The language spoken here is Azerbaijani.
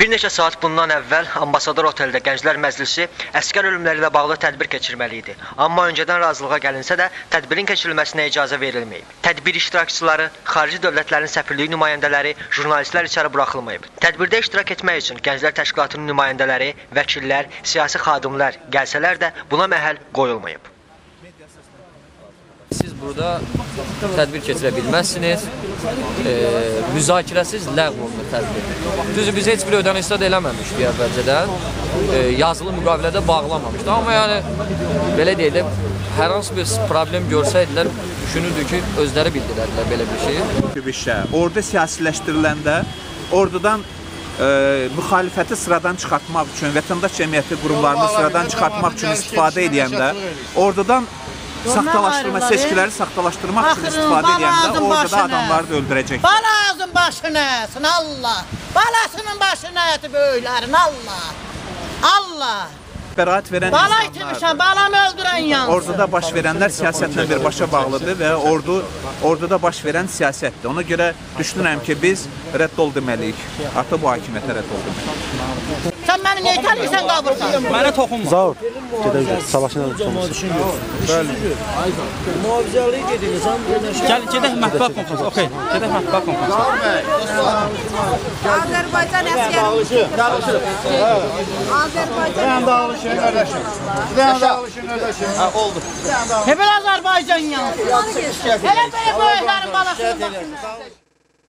Bir neçə saat bundan əvvəl Ambasador oteldə Gənclər Məclisi əsgər ölümləri ilə bağlı tədbir keçirməli idi. Amma öncədən razılığa gəlinsə də tədbirin keçirilməsinə icazə verilməyib. Tədbir iştirakçıları, xarici dövlətlərin səfirliyi nümayəndələri, jurnalistlər içəri buraxılmayıb. Tədbirdə iştirak etmək üçün Gənclər Təşkilatının nümayəndələri, vəkillər, siyasi xadimlər gəlsələr də buna məhəl qoyulmayıb. Siz burada tədbir keçirə bilməzsiniz, müzakirəsiz ləğv olunur tədbir. Düzdür, biz heç bir ödəniş də eləməmişdik əvvəlcədən, yazılı müqavilədə bağlamamışdı. Amma yəni, belə deyək, hər hansı bir problem görsəydilər, düşünürdük ki, özləri bildirədilər belə bir şey. Orada siyasiləşdiriləndə, oradan müxalifəti sıradan çıxartmaq üçün, vətəndaş cəmiyyəti qurumlarını sıradan çıxartmaq üçün istifadə edəndə, oradan saxtalaşdırma, seçkiləri saxtalaşdırmaq üçün istifadə edəndə orada da adamları da öldürəcək. Balazın başını əsin, Allah! Balasının başını əti böyüklərin, Allah! Allah! Bəraət verən bala itirmişəm, balamı öldürən yansın. Orada da baş verənlər siyasətlə birbaşa bağlıdır və orada da baş verən siyasətdir. Ona görə düşünürəm ki, biz rədd ol deməliyik. Artıq bu hakimiyyətə rədd ol deməliyik. Sən məni niyə itəlirsən qabırsan? Mənə toxunma. Zavur, gedək, savaşına tutulmuş. Bəli. Mühafizəliyə gedirik. Gedək mətbuat konfransı. Okey, gedək mətbuat konfransı. Azərbaycan əsgəri. Azərbaycan dağılışın qardaşım. Dağılışın qardaşım. Oldu. Həbər Azərbaycan yansın. Elə belə böyüklərin balasının başını.